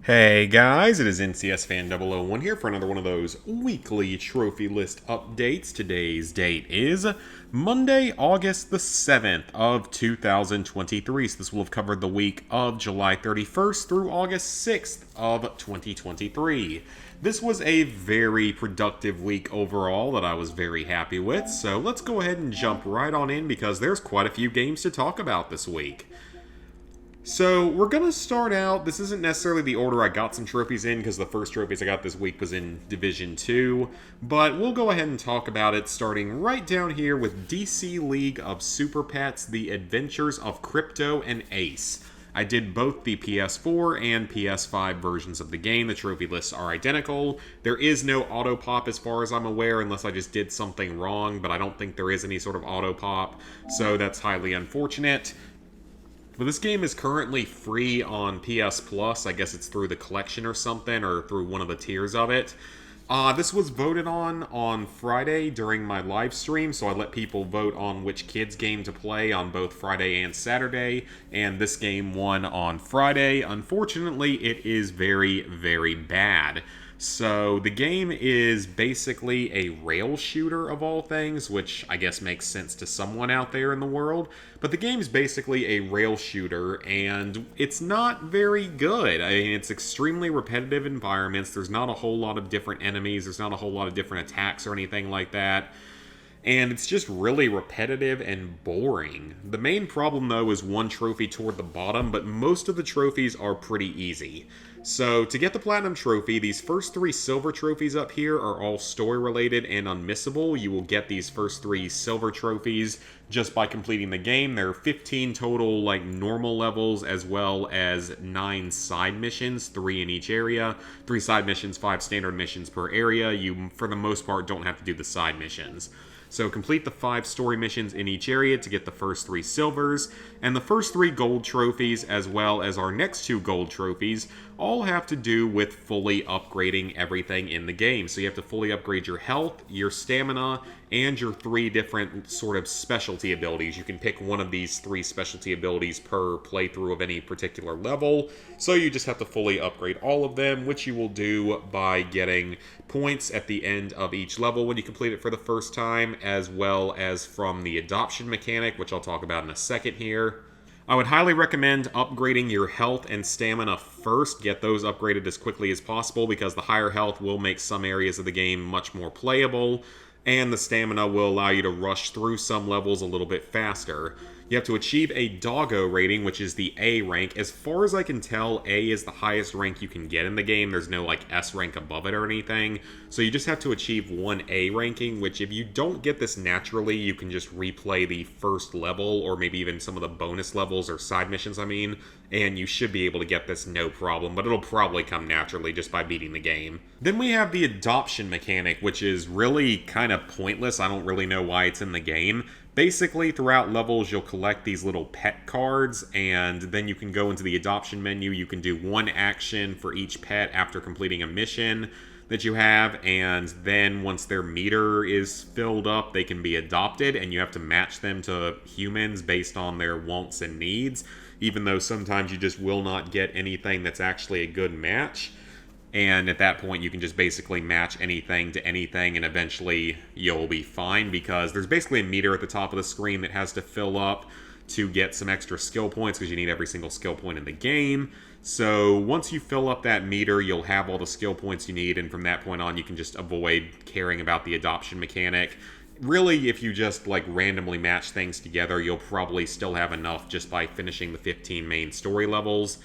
Hey guys, it is NCS Fan 001 here for another one of those weekly trophy list updates. Today's date is Monday, August the 7th of 2023. So this will have covered the week of July 31st through August 6th of 2023. This was a very productive week overall that I was very happy with. So let's go ahead and jump right on in because there's quite a few games to talk about this week. So, we're going to start out, this isn't necessarily the order I got some trophies in, because the first trophies I got this week was in Division 2, but we'll go ahead and talk about it starting right down here with DC League of Super Pets, The Adventures of Crypto and Ace. I did both the PS4 and PS5 versions of the game. The trophy lists are identical. There is no auto pop as far as I'm aware, unless I just did something wrong, but I don't think there is any sort of auto pop, so that's highly unfortunate. But this game is currently free on PS Plus. I guess it's through the collection or something, or through one of the tiers of it. This was voted on Friday during my live stream, so I let people vote on which kids game to play on both Friday and Saturday, and this game won on Friday. Unfortunately, it is very, very bad. So the game is basically a rail shooter of all things, which I guess makes sense to someone out there in the world. But the game's basically a rail shooter, and it's not very good. I mean, it's extremely repetitive environments. There's not a whole lot of different enemies. There's not a whole lot of different attacks or anything like that. And it's just really repetitive and boring. The main problem, though, is one trophy toward the bottom, but most of the trophies are pretty easy. So, to get the Platinum Trophy, these first three Silver Trophies up here are all story-related and unmissable. You will get these first three Silver Trophies just by completing the game. There are 15 total, normal levels, as well as 9 side missions, 3 in each area. 3 side missions, 5 standard missions per area. You, for the most part, don't have to do the side missions. So complete the 5 story missions in each area to get the first 3 silvers, and the first 3 gold trophies, as well as our next 2 gold trophies, all have to do with fully upgrading everything in the game. So you have to fully upgrade your health, your stamina, and your 3 different sort of specialty abilities. You can pick one of these 3 specialty abilities per playthrough of any particular level, so you just have to fully upgrade all of them, which you will do by getting points at the end of each level when you complete it for the first time, as well as from the adoption mechanic, which I'll talk about in a second here. I would highly recommend upgrading your health and stamina first. Get those upgraded as quickly as possible, because the higher health will make some areas of the game much more playable, and the stamina will allow you to rush through some levels a little bit faster. You have to achieve a Doggo rating, which is the A rank. As far as I can tell, A is the highest rank you can get in the game. There's no, S rank above it or anything. So you just have to achieve one A ranking, which if you don't get this naturally, you can just replay the first level, or maybe even some of the bonus levels, or side missions, and you should be able to get this no problem, but it'll probably come naturally just by beating the game. Then we have the adoption mechanic, which is really kind of pointless. I don't really know why it's in the game. Basically, throughout levels, you'll collect these little pet cards, and then you can go into the adoption menu. You can do one action for each pet after completing a mission that you have, and then once their meter is filled up, they can be adopted, and you have to match them to humans based on their wants and needs, even though sometimes you just will not get anything that's actually a good match. And at that point, you can just basically match anything to anything, and eventually you'll be fine, because there's basically a meter at the top of the screen that has to fill up to get some extra skill points, because you need every single skill point in the game. So once you fill up that meter, you'll have all the skill points you need, and from that point on, you can just avoid caring about the adoption mechanic. Really, if you just randomly match things together, you'll probably still have enough just by finishing the 15 main story levels.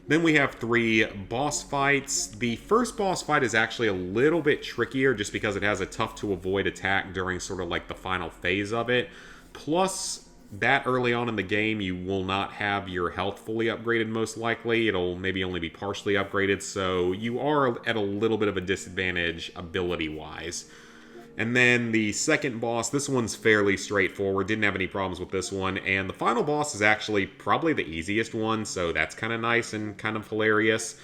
Then we have 3 boss fights. The first boss fight is actually a little bit trickier, just because it has a tough-to-avoid attack during sort of the final phase of it. Plus, that early on in the game, you will not have your health fully upgraded, most likely. It'll maybe only be partially upgraded, so you are at a little bit of a disadvantage ability-wise. And then the second boss, this one's fairly straightforward, didn't have any problems with this one, and the final boss is actually probably the easiest one, so that's kind of nice and kind of hilarious.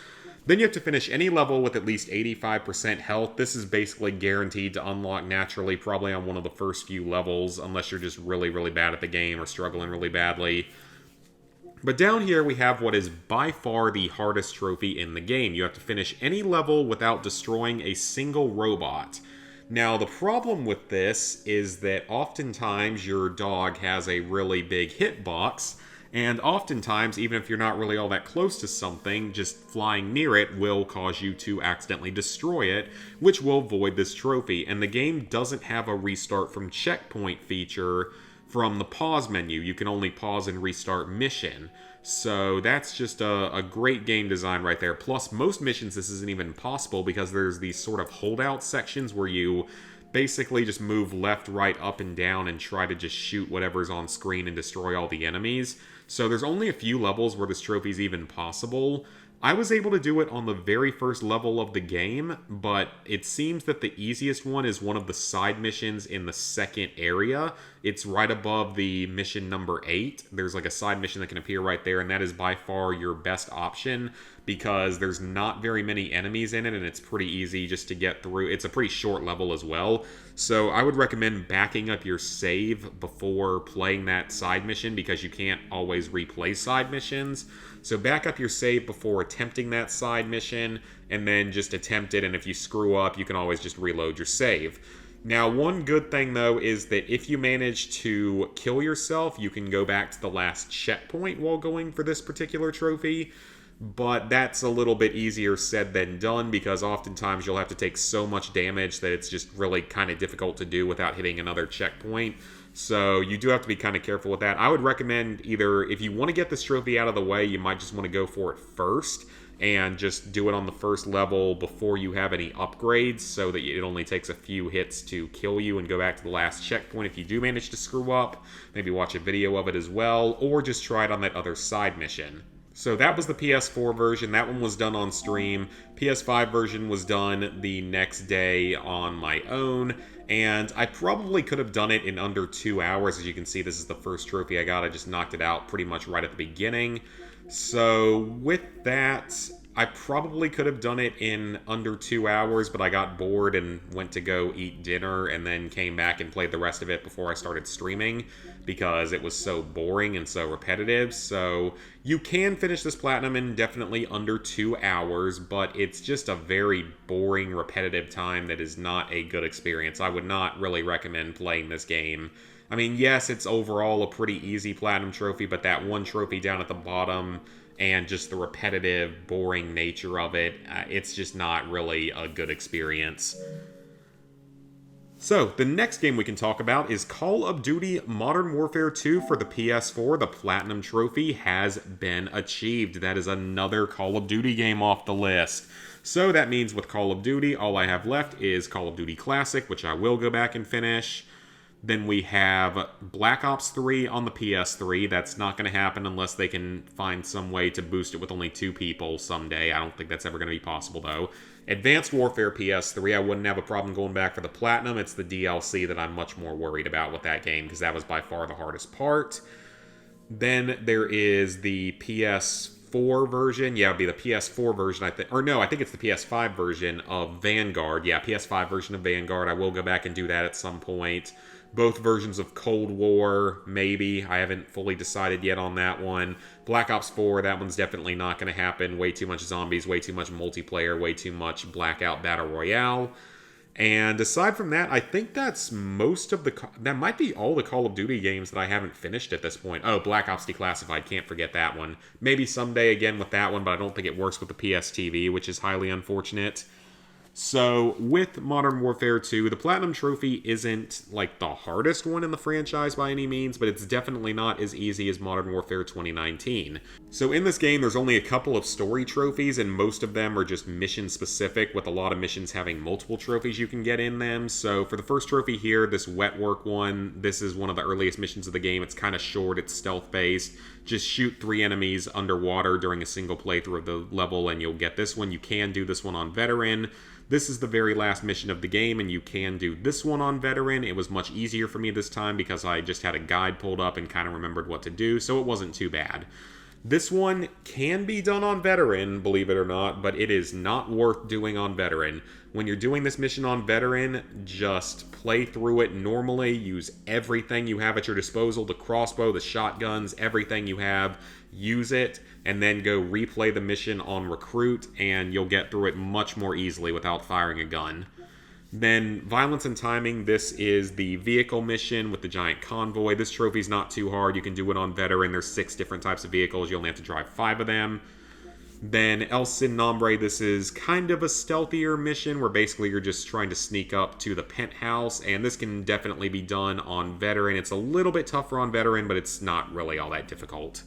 Then you have to finish any level with at least 85% health. This is basically guaranteed to unlock naturally, probably on one of the first few levels, unless you're just really, really bad at the game or struggling really badly. But down here we have what is by far the hardest trophy in the game. You have to finish any level without destroying a single robot. Now, the problem with this is that oftentimes your dog has a really big hitbox, and oftentimes, even if you're not really all that close to something, just flying near it will cause you to accidentally destroy it, which will void this trophy. And the game doesn't have a restart from checkpoint feature from the pause menu. You can only pause and restart mission. So that's just a great game design right there. Plus, most missions this isn't even possible because there's these sort of holdout sections where you basically just move left, right, up, and down and try to just shoot whatever's on screen and destroy all the enemies. So there's only a few levels where this trophy's even possible. I was able to do it on the very first level of the game, but it seems that the easiest one is one of the side missions in the second area. It's right above the mission number 8. There's like a side mission that can appear right there, and that is by far your best option because there's not very many enemies in it, and it's pretty easy just to get through. It's a pretty short level as well, so I would recommend backing up your save before playing that side mission because you can't always replay side missions. So back up your save before attempting that side mission, and then just attempt it, and if you screw up, you can always just reload your save. Now, one good thing, though, is that if you manage to kill yourself, you can go back to the last checkpoint while going for this particular trophy, but that's a little bit easier said than done because oftentimes you'll have to take so much damage that it's just really kind of difficult to do without hitting another checkpoint. So you do have to be kind of careful with that. I would recommend either, if you want to get this trophy out of the way, you might just want to go for it first and just do it on the first level before you have any upgrades so that it only takes a few hits to kill you and go back to the last checkpoint if you do manage to screw up. Maybe watch a video of it as well, or just try it on that other side mission. So that was the PS4 version. That one was done on stream. PS5 version was done the next day on my own. And I probably could have done it in under 2 hours. As you can see, this is the first trophy I got. I just knocked it out pretty much right at the beginning. So with that, I probably could have done it in under 2 hours, but I got bored and went to go eat dinner and then came back and played the rest of it before I started streaming because it was so boring and so repetitive. So you can finish this platinum in definitely under 2 hours, but it's just a very boring, repetitive time that is not a good experience. I would not really recommend playing this game. I mean, yes, it's overall a pretty easy platinum trophy, but that one trophy down at the bottom and just the repetitive, boring nature of it, it's just not really a good experience. So, the next game we can talk about is Call of Duty Modern Warfare 2 for the PS4. The Platinum Trophy has been achieved. That is another Call of Duty game off the list. So that means with Call of Duty, all I have left is Call of Duty Classic, which I will go back and finish. Then we have Black Ops 3 on the PS3. That's not going to happen unless they can find some way to boost it with only 2 people someday. I don't think that's ever going to be possible, though. Advanced Warfare PS3, I wouldn't have a problem going back for the Platinum. It's the DLC that I'm much more worried about with that game, because that was by far the hardest part. Then there is the PS4 version. Yeah, it would be the PS4 version, I think. Or no, I think it's the PS5 version of Vanguard. Yeah, PS5 version of Vanguard. I will go back and do that at some point. Both versions of Cold War, maybe. I haven't fully decided yet on that one. Black Ops 4, that one's definitely not going to happen. Way too much zombies, way too much multiplayer, way too much Blackout Battle Royale. And aside from that, I think that's most of the... That might be all the Call of Duty games that I haven't finished at this point. Oh, Black Ops Declassified, can't forget that one. Maybe someday again with that one, but I don't think it works with the PS TV, which is highly unfortunate. So, with Modern Warfare 2, the Platinum Trophy isn't, like, the hardest one in the franchise by any means, but it's definitely not as easy as Modern Warfare 2019. So, in this game, there's only a couple of story trophies, and most of them are just mission-specific, with a lot of missions having multiple trophies you can get in them. So, for the first trophy here, this Wet Work one, this is one of the earliest missions of the game. It's kind of short, it's stealth-based. Just shoot 3 enemies underwater during a single playthrough of the level, and you'll get this one. You can do this one on Veteran. This is the very last mission of the game, and you can do this one on Veteran. It was much easier for me this time because I just had a guide pulled up and kind of remembered what to do, so it wasn't too bad. This one can be done on Veteran, believe it or not, but it is not worth doing on Veteran. When you're doing this mission on Veteran, just play through it normally. Use everything you have at your disposal, the crossbow, the shotguns, everything you have. use it, and then go replay the mission on Recruit, and you'll get through it much more easily without firing a gun. Then Violence and Timing, this is the vehicle mission with the giant convoy. This trophy's not too hard. You can do it on Veteran. There's 6 different types of vehicles. You only have to drive 5 of them. Then El Sin Nombre, this is kind of a stealthier mission where basically you're just trying to sneak up to the penthouse, and this can definitely be done on Veteran. It's a little bit tougher on Veteran, but it's not really all that difficult.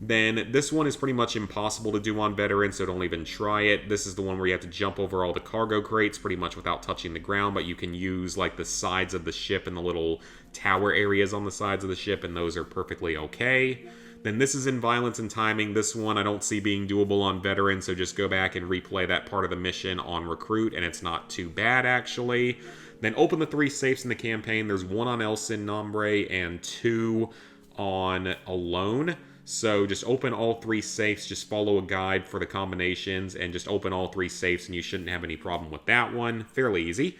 Then this one is pretty much impossible to do on Veteran, so don't even try it. This is the one where you have to jump over all the cargo crates pretty much without touching the ground, but you can use like the sides of the ship and the little tower areas on the sides of the ship, and those are perfectly okay. Then this is in Violence and Timing. This one I don't see being doable on Veteran, so just go back and replay that part of the mission on Recruit, and it's not too bad actually. Then open the 3 safes in the campaign. There's 1 on El Sin Nombre and 2 on Alone. So just open all 3 safes, just follow a guide for the combinations, and just open all 3 safes, and you shouldn't have any problem with that one. Fairly easy.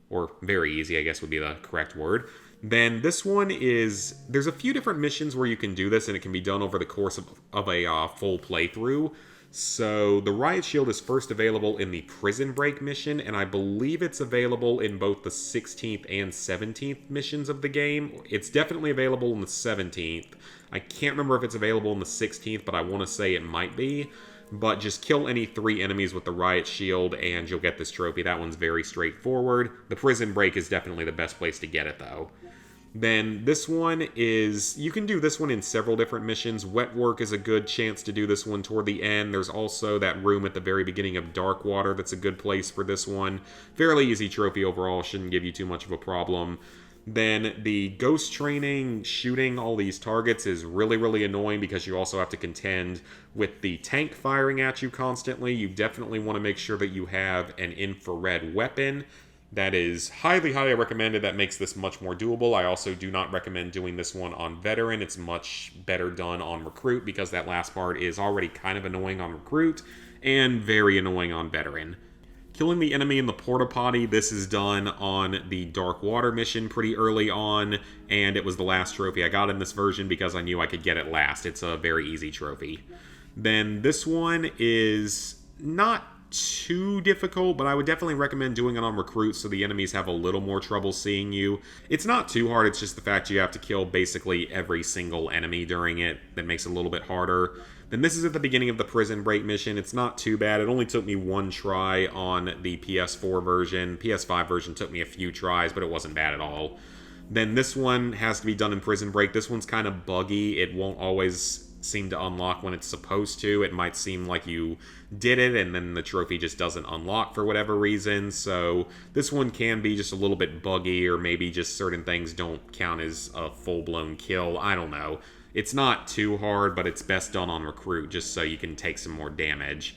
Or very easy, I guess would be the correct word. Then this one is, there's a few different missions where you can do this, and it can be done over the course of a full playthrough. So the Riot Shield is first available in the Prison Break mission, and I believe it's available in both the 16th and 17th missions of the game. It's definitely available in the 17th. I can't remember if it's available in the 16th, but I want to say it might be. But just kill any 3 enemies with the Riot Shield, and you'll get this trophy. That one's very straightforward. The Prison Break is definitely the best place to get it, though. Then this one is, you can do this one in several different missions. Wet Work is a good chance to do this one toward the end. There's also that room at the very beginning of Dark Water that's a good place for this one. Fairly easy trophy overall, shouldn't give you too much of a problem. Then the Ghost Training, shooting all these targets is really, really annoying because you also have to contend with the tank firing at you constantly. You definitely want to make sure that you have an infrared weapon. That is highly, highly recommended. That makes this much more doable. I also do not recommend doing this one on Veteran. It's much better done on Recruit because that last part is already kind of annoying on Recruit and very annoying on Veteran. Killing the enemy in the porta potty, this is done on the Dark Water mission pretty early on, and it was the last trophy I got in this version because I knew I could get it last. It's a very easy trophy. Then this one is not too difficult, but I would definitely recommend doing it on Recruit so the enemies have a little more trouble seeing you. It's not too hard, it's just the fact you have to kill basically every single enemy during it that makes it a little bit harder. Then this is at the beginning of the Prison Break mission. It's not too bad. It only took me 1 try on the PS4 version. PS5 version took me a few tries, but it wasn't bad at all. Then this one has to be done in Prison Break. This one's kind of buggy. It won't always seem to unlock when it's supposed to. It might seem like you did it and then the trophy just doesn't unlock for whatever reason. So this one can be just a little bit buggy, or maybe just certain things don't count as a full-blown kill. I don't know. It's not too hard, but it's best done on Recruit just so you can take some more damage.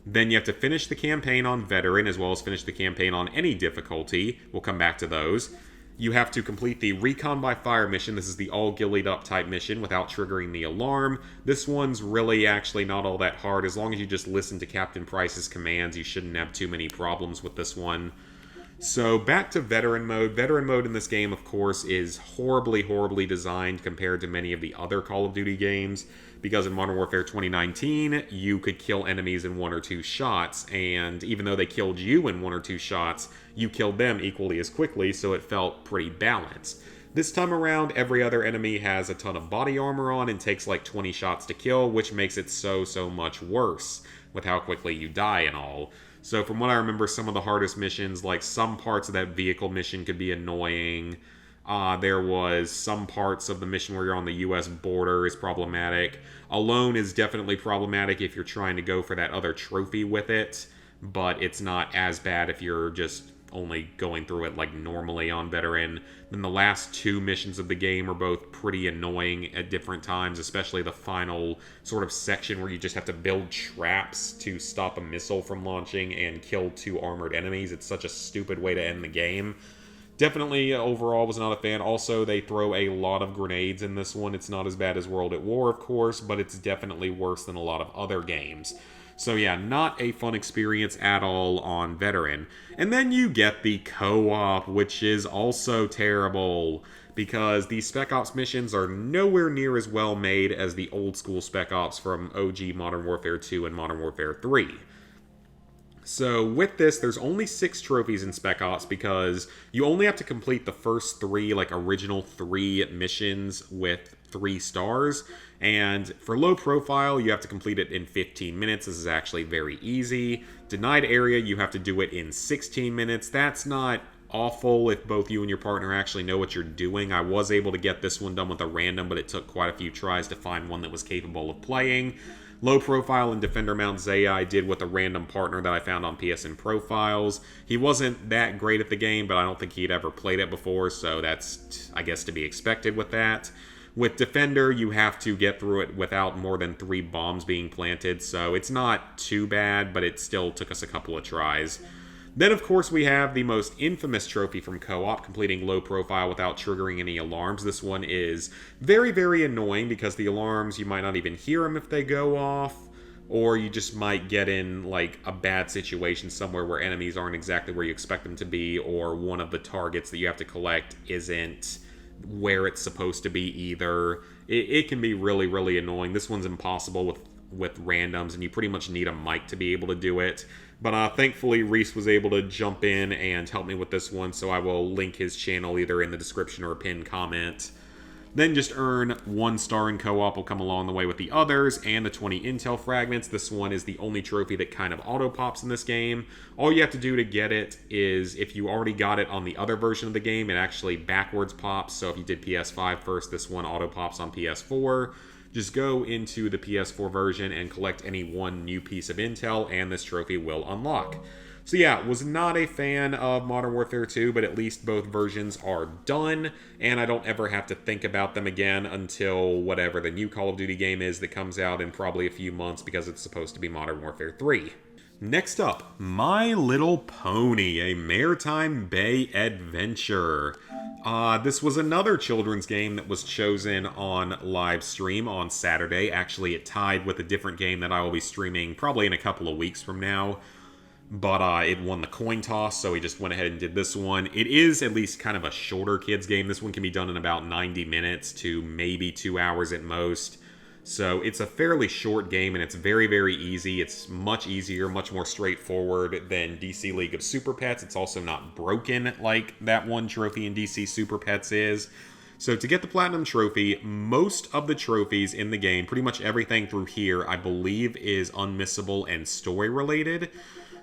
Then you have to finish the campaign on Veteran as well as finish the campaign on any difficulty. We'll come back to those. You have to complete the Recon by Fire mission. This is the all gillied up type mission without triggering the alarm. This one's really actually not all that hard. As long as you just listen to Captain Price's commands, you shouldn't have too many problems with this one. So back to Veteran mode. Veteran mode in this game, of course, is horribly, horribly designed compared to many of the other Call of Duty games, because in Modern Warfare 2019, you could kill enemies in 1 or 2 shots, and even though they killed you in 1 or 2 shots, you killed them equally as quickly, so it felt pretty balanced. This time around, every other enemy has a ton of body armor on and takes like 20 shots to kill, which makes it so much worse with how quickly you die and all. So from what I remember, some of the hardest missions, like some parts of that vehicle mission could be annoying. There was some parts of the mission where you're on the US border is problematic. Alone is definitely problematic if you're trying to go for that other trophy with it, but it's not as bad if you're just only going through it like normally on Veteran. Then the last 2 missions of the game are both pretty annoying at different times, especially the final sort of section where you just have to build traps to stop a missile from launching and kill 2 armored enemies. It's such a stupid way to end the game. Definitely, overall, was not a fan. Also, they throw a lot of grenades in this one. It's not as bad as World at War, of course, but it's definitely worse than a lot of other games. So yeah, not a fun experience at all on Veteran. And then you get the co-op, which is also terrible, because the Spec Ops missions are nowhere near as well made as the old school Spec Ops from OG Modern Warfare 2 and Modern Warfare 3. So with this, there's only 6 trophies in Spec Ops because you only have to complete the first 3, like original 3 missions with 3 stars. And for low profile, you have to complete it in 15 minutes. This is actually very easy. Denied area, you have to do it in 16 minutes. That's not awful if both you and your partner actually know what you're doing. I was able to get this one done with a random, but it took quite a few tries to find one that was capable of playing. Low profile and Defender Mount Zaya I did with a random partner that I found on PSN Profiles. He wasn't that great at the game, but I don't think he'd ever played it before, so that's, I guess, to be expected with that. With Defender, you have to get through it without more than 3 bombs being planted, so it's not too bad, but it still took us a couple of tries. Then, of course, we have the most infamous trophy from co-op, completing low profile without triggering any alarms. This one is very, very annoying because the alarms, you might not even hear them if they go off, or you just might get in, like, a bad situation somewhere where enemies aren't exactly where you expect them to be, or one of the targets that you have to collect isn't where it's supposed to be either. It can be really, really annoying. This one's impossible with randoms, and you pretty much need a mic to be able to do it. But thankfully, Reese was able to jump in and help me with this one, so I will link his channel either in the description or a pinned comment. Then just earn 1 star in co-op will come along the way with the others, and the 20 intel fragments. This one is the only trophy that kind of auto-pops in this game. All you have to do to get it is, if you already got it on the other version of the game, it actually backwards pops. So if you did PS5 first, this one auto-pops on PS4. Just go into the PS4 version and collect any one new piece of intel, and this trophy will unlock. So yeah, was not a fan of Modern Warfare 2, but at least both versions are done, and I don't ever have to think about them again until whatever the new Call of Duty game is that comes out in probably a few months, because it's supposed to be Modern Warfare 3. Next up, My Little Pony, a Maritime Bay adventure. This was another children's game that was chosen on live stream on Saturday. Actually, it tied with a different game that I will be streaming probably in a couple of weeks from now. But it won the coin toss, so we just went ahead and did this one. It is at least kind of a shorter kids game. This one can be done in about 90 minutes to maybe 2 hours at most. So it's a fairly short game, and it's very, very easy. It's much easier, much more straightforward than DC League of Super Pets. It's also not broken like that one trophy in DC Super Pets is. So to get the Platinum Trophy, most of the trophies in the game, pretty much everything through here, I believe is unmissable and story-related.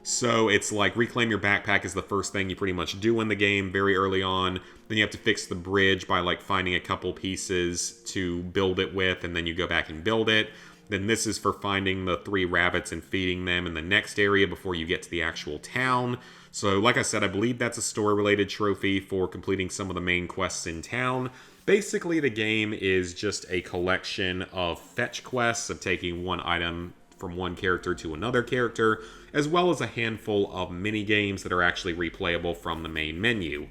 So it's like reclaim your backpack is the first thing you pretty much do in the game very early on. Then you have to fix the bridge by like finding a couple pieces to build it with, and then you go back and build it. Then this is for finding the 3 rabbits and feeding them in the next area before you get to the actual town. So like I said, I believe that's a story-related trophy for completing some of the main quests in town. Basically, the game is just a collection of fetch quests of taking one item from one character to another character, as well as a handful of mini-games that are actually replayable from the main menu.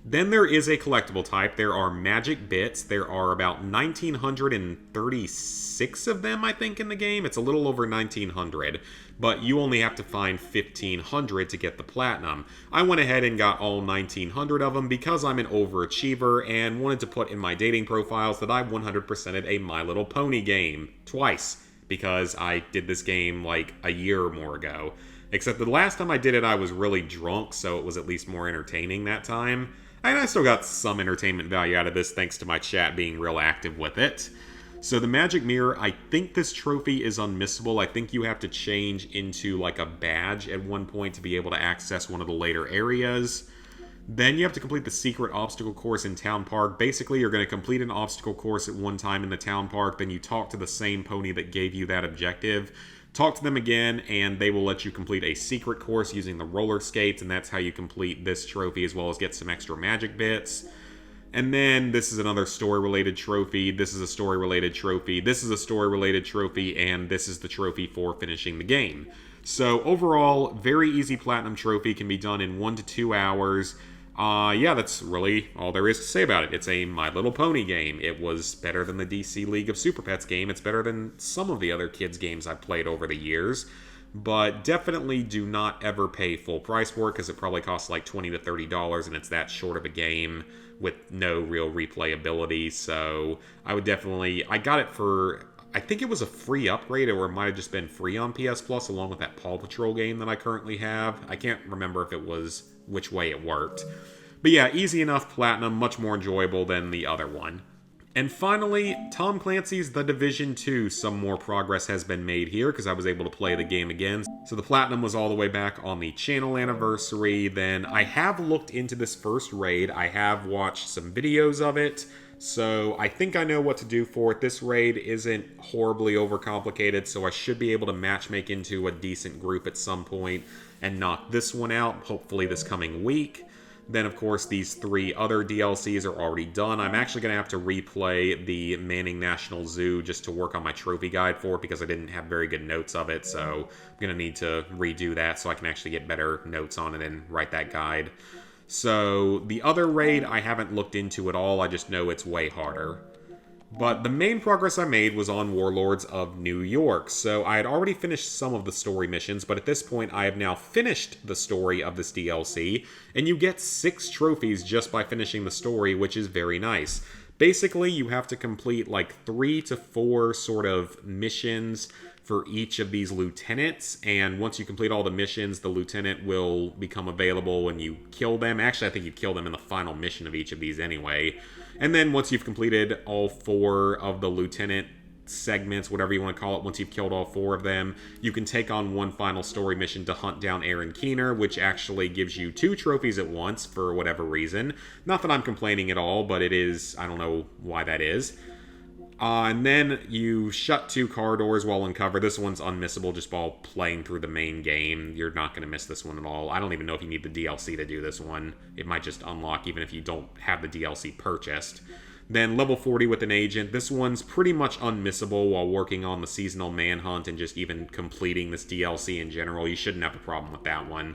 Then there is a collectible type. There are magic bits. There are about 1,936 of them, I think, in the game. It's a little over 1,900, but you only have to find 1,500 to get the platinum. I went ahead and got all 1,900 of them because I'm an overachiever and wanted to put in my dating profiles that I 100%ed a My Little Pony game twice, because I did this game like a year or more ago. Except the last time I did it, I was really drunk, so it was at least more entertaining that time. And I still got some entertainment value out of this thanks to my chat being real active with it. So the Magic Mirror, I think this trophy is unmissable. I think you have to change into like a badge at one point to be able to access one of the later areas. Then you have to complete the secret obstacle course in Town Park. Basically, you're going to complete an obstacle course at one time in the Town Park, then you talk to the same pony that gave you that objective. Talk to them again, and they will let you complete a secret course using the roller skates, and that's how you complete this trophy, as well as get some extra magic bits. And then this is another story-related trophy, this is a story-related trophy, this is a story-related trophy, and this is the trophy for finishing the game. So overall, very easy platinum trophy, can be done in 1 to 2 hours. Yeah, that's really all there is to say about it. It's a My Little Pony game. It was better than the DC League of Super Pets game. It's better than some of the other kids' games I've played over the years. But definitely do not ever pay full price for it because it probably costs like $20 to $30 and it's that short of a game with no real replayability. So I would definitely... I got it for... I think it was a free upgrade, or it might have just been free on PS Plus along with that Paw Patrol game that I currently have. I can't remember if it was which way it worked. But yeah, easy enough platinum, much more enjoyable than the other one. And finally, Tom Clancy's The Division 2. Some more progress has been made here because I was able to play the game again. So the platinum was all the way back on the channel anniversary. Then I have looked into this first raid. I have watched some videos of it. So I think I know what to do for it. This raid isn't horribly overcomplicated, so I should be able to matchmake into a decent group at some point and knock this one out, hopefully this coming week. Then, of course, these 3 other DLCs are already done. I'm actually going to have to replay the Manning National Zoo just to work on my trophy guide for it because I didn't have very good notes of it, so I'm going to need to redo that so I can actually get better notes on it and write that guide. So, the other raid I haven't looked into at all, I just know it's way harder. But the main progress I made was on Warlords of New York. So I had already finished some of the story missions, but at this point I have now finished the story of this DLC, and you get 6 trophies just by finishing the story, which is very nice. Basically, you have to complete like 3 to 4 sort of missions for each of these lieutenants, and once you complete all the missions, the lieutenant will become available when you kill them. Actually, I think you kill them in the final mission of each of these anyway. And then once you've completed all 4 of the lieutenant segments, whatever you want to call it, once you've killed all 4 of them, you can take on one final story mission to hunt down Aaron Keener, which actually gives you 2 trophies at once for whatever reason. Not that I'm complaining at all, but it is, I don't know why that is. And then you shut 2 corridors while in cover. This one's unmissable just while playing through the main game. You're not going to miss this one at all. I don't even know if you need the DLC to do this one. It might just unlock even if you don't have the DLC purchased. Then level 40 with an agent. This one's pretty much unmissable while working on the seasonal manhunt and just even completing this DLC in general. You shouldn't have a problem with that one.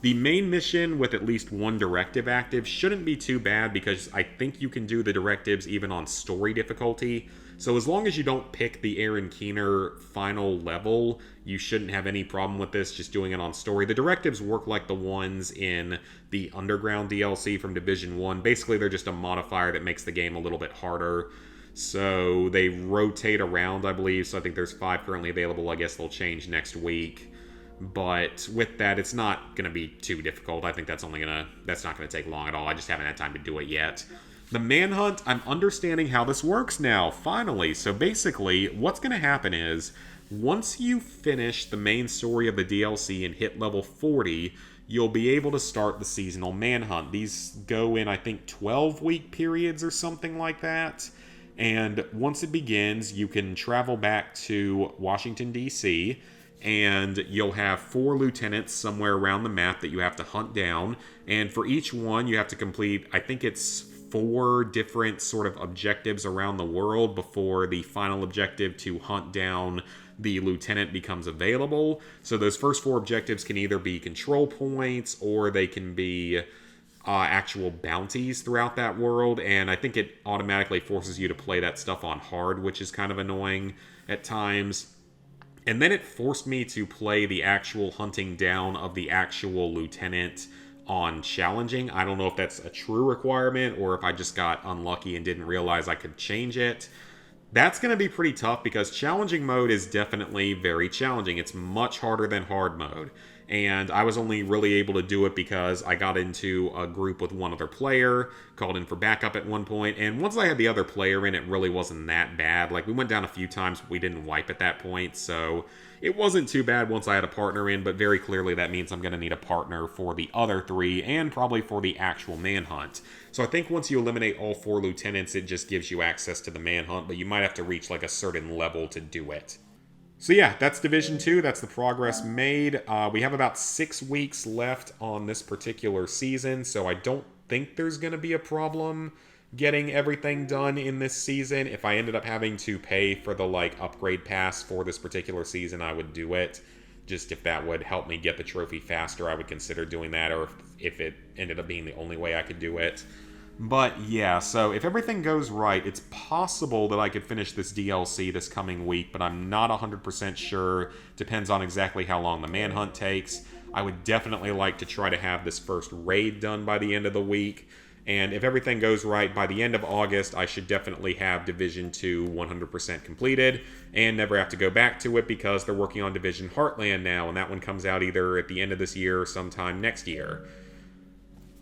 The main mission with at least 1 directive active shouldn't be too bad because I think you can do the directives even on story difficulty. So as long as you don't pick the Aaron Keener final level, you shouldn't have any problem with this, just doing it on story. The directives work like the ones in the Underground DLC from Division 1. Basically, they're just a modifier that makes the game a little bit harder. So they rotate around, I believe. So I think there's 5 currently available. I guess they'll change next week. But with that, it's not going to be too difficult. I think that's not going to take long at all. I just haven't had time to do it yet. The manhunt, I'm understanding how this works now, finally. So basically, what's going to happen is, once you finish the main story of the DLC and hit level 40, you'll be able to start the seasonal manhunt. These go in, I think, 12-week periods or something like that. And once it begins, you can travel back to Washington, D.C., and you'll have 4 lieutenants somewhere around the map that you have to hunt down. And for each one, you have to complete, I think it's 4 different sort of objectives around the world before the final objective to hunt down the lieutenant becomes available. So those first 4 objectives can either be control points or they can be actual bounties throughout that world. And I think it automatically forces you to play that stuff on hard, which is kind of annoying at times. And then it forced me to play the actual hunting down of the actual lieutenant on challenging. I don't know if that's a true requirement or if I just got unlucky and didn't realize I could change it. That's going to be pretty tough because challenging mode is definitely very challenging. It's much harder than hard mode. And I was only really able to do it because I got into a group with one other player, called in for backup at one point, and once I had the other player in, it really wasn't that bad. Like, we went down a few times, but we didn't wipe at that point, so it wasn't too bad once I had a partner in, but very clearly that means I'm going to need a partner for the other 3, and probably for the actual manhunt. So I think once you eliminate all 4 lieutenants, it just gives you access to the manhunt, but you might have to reach like a certain level to do it. So yeah, that's Division 2. That's the progress made. We have about 6 weeks left on this particular season, so I don't think there's going to be a problem getting everything done in this season. If I ended up having to pay for the upgrade pass for this particular season, I would do it. Just if that would help me get the trophy faster, I would consider doing that, or if it ended up being the only way I could do it. But yeah, so if everything goes right, it's possible that I could finish this DLC this coming week, but I'm not 100% sure. Depends on exactly how long the manhunt takes. I would definitely like to try to have this first raid done by the end of the week. And if everything goes right, by the end of August, I should definitely have Division 2 100% completed and never have to go back to it because they're working on Division Heartland now, and that one comes out either at the end of this year or sometime next year.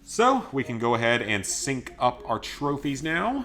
So, we can go ahead and sync up our trophies now.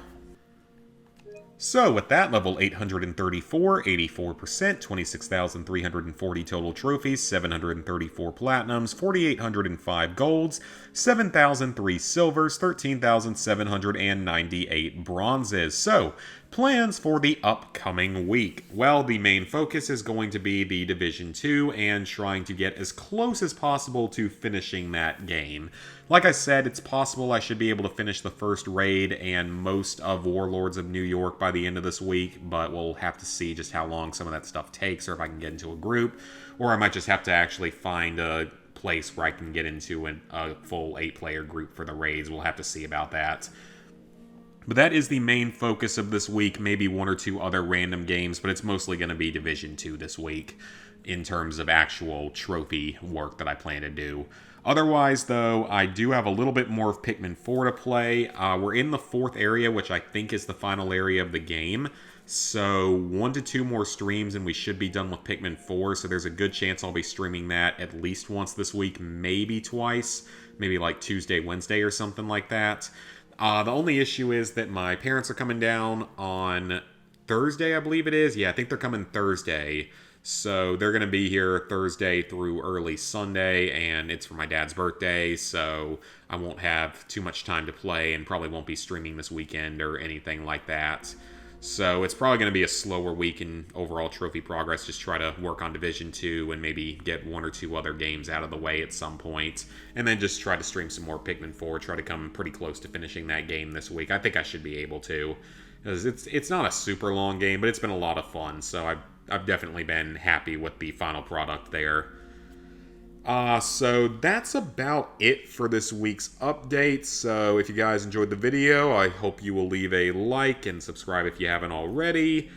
So, with that, level 834, 84%, 26,340 total trophies, 734 platinums, 4,805 golds, 7,003 silvers, 13,798 bronzes. So, plans for the upcoming week. Well, the main focus is going to be the Division 2 and trying to get as close as possible to finishing that game. Like I said, it's possible I should be able to finish the first raid and most of Warlords of New York by the end of this week, but we'll have to see just how long some of that stuff takes, or if I can get into a group, or I might just have to actually find a place where I can get into a full 8-player group for the raids. We'll have to see about that. But that is the main focus of this week, maybe one or two other random games, but it's mostly going to be Division 2 this week in terms of actual trophy work that I plan to do. Otherwise, though, I do have a little bit more of Pikmin 4 to play. We're in the 4th area, which I think is the final area of the game. So 1 to 2 more streams and we should be done with Pikmin 4. So there's a good chance I'll be streaming that at least once this week, maybe twice. Maybe like Tuesday, Wednesday or something like that. The only issue is that my parents are coming down on Thursday, I believe it is. Yeah, I think they're coming Thursday. So they're going to be here Thursday through early Sunday, and it's for my dad's birthday, so I won't have too much time to play and probably won't be streaming this weekend or anything like that. So it's probably going to be a slower week in overall trophy progress. Just try to work on Division 2 and maybe get 1 or 2 other games out of the way at some point. And then just try to stream some more Pikmin 4. Try to come pretty close to finishing that game this week. I think I should be able to. Because it's not a super long game, but it's been a lot of fun. So I've definitely been happy with the final product there. So that's about it for this week's update. So if you guys enjoyed the video, I hope you will leave a like and subscribe if you haven't already,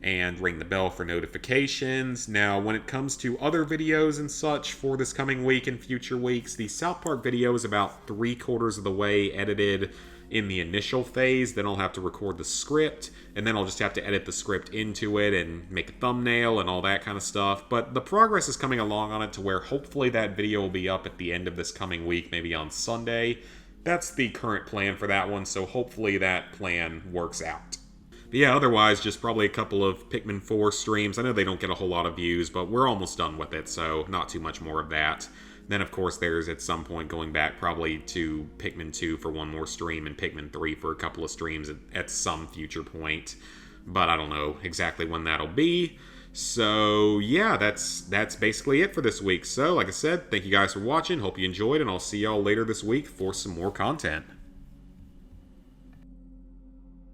and ring the bell for notifications. Now, when it comes to other videos and such for this coming week and future weeks, the South Park video is about 3/4 of the way edited in the initial phase. Then I'll have to record the script, and then I'll just have to edit the script into it and make a thumbnail and all that kind of stuff. But the progress is coming along on it to where hopefully that video will be up at the end of this coming week, maybe on Sunday. That's the current plan for that one, so hopefully that plan works out. But yeah, otherwise, just probably a couple of Pikmin 4 streams. I know they don't get a whole lot of views, but we're almost done with it, so not too much more of that. Then, of course, there's at some point going back probably to Pikmin 2 for one more stream and Pikmin 3 for a couple of streams at some future point. But I don't know exactly when that'll be. So, yeah, that's basically it for this week. So, like I said, thank you guys for watching. Hope you enjoyed, and I'll see y'all later this week for some more content.